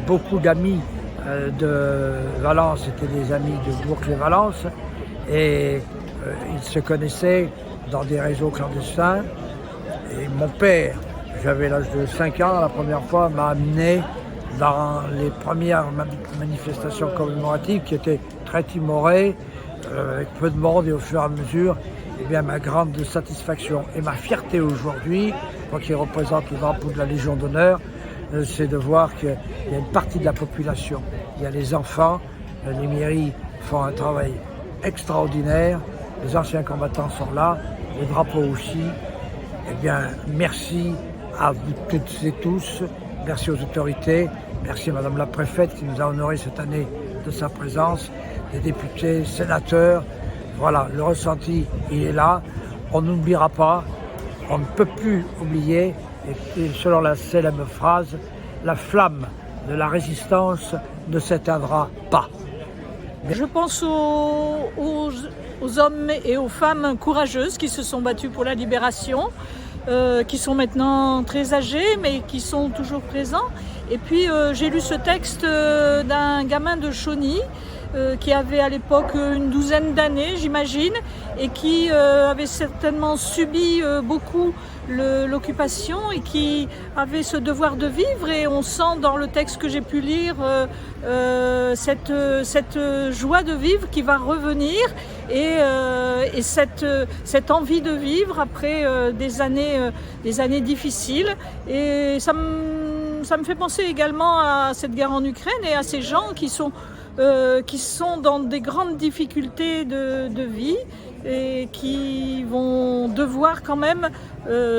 Beaucoup d'amis de Valence étaient des amis de Bourges et Valence et ils se connaissaient dans des réseaux clandestins. Et mon père, j'avais l'âge de 5 ans, la première fois, m'a amené dans les premières manifestations commémoratives qui étaient très timorées, avec peu de monde, et au fur et à mesure, eh bien, ma grande satisfaction et ma fierté aujourd'hui, moi qui représente le drapeau de la Légion d'honneur, c'est de voir qu'il y a une partie de la population, il y a les enfants, les mairies font un travail extraordinaire, les anciens combattants sont là, les drapeaux aussi. Eh bien, merci à vous toutes et tous, merci aux autorités, merci à Madame la Préfète qui nous a honorés cette année de sa présence, les députés, sénateurs. Voilà, le ressenti, il est là. On n'oubliera pas, on ne peut plus oublier, et selon la célèbre phrase, la flamme de la résistance ne s'éteindra pas. Je pense aux hommes et aux femmes courageuses qui se sont battus pour la libération, qui sont maintenant très âgés mais qui sont toujours présents. Et puis j'ai lu ce texte d'un gamin de Chauny qui avait à l'époque une douzaine d'années, j'imagine, et qui avait certainement subi beaucoup l'occupation et qui avait ce devoir de vivre. Et on sent dans le texte que j'ai pu lire cette joie de vivre qui va revenir et cette envie de vivre après des années difficiles. Et ça me fait penser également à cette guerre en Ukraine et à ces gens qui sont dans des grandes difficultés de vie et qui vont devoir quand même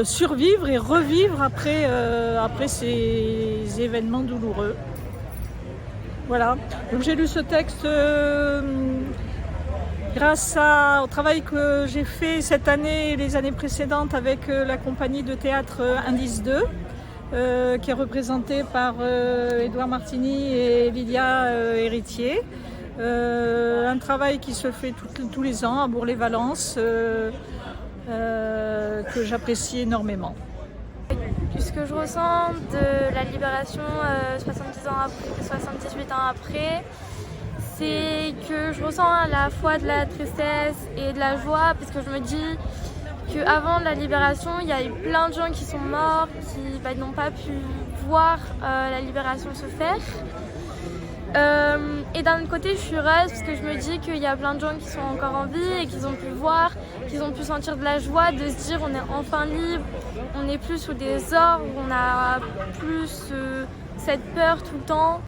survivre et revivre après ces événements douloureux. Voilà, donc j'ai lu ce texte grâce au travail que j'ai fait cette année et les années précédentes avec la compagnie de théâtre Indice 2. Qui est représenté par Édouard Martini et Lydia Héritier. Un travail qui se fait tous les ans à Bourg-les-Valence, que j'apprécie énormément. Ce que je ressens de la libération 78 ans après, c'est que je ressens à la fois de la tristesse et de la joie, parce que je me dis qu'avant la libération, il y a eu plein de gens qui sont morts, qui n'ont pas pu voir la libération se faire. Et d'un autre côté, je suis heureuse parce que je me dis qu'il y a plein de gens qui sont encore en vie et qu'ils ont pu voir, qu'ils ont pu sentir de la joie, de se dire on est enfin libre, on n'est plus sous des ordres, on n'a plus cette peur tout le temps.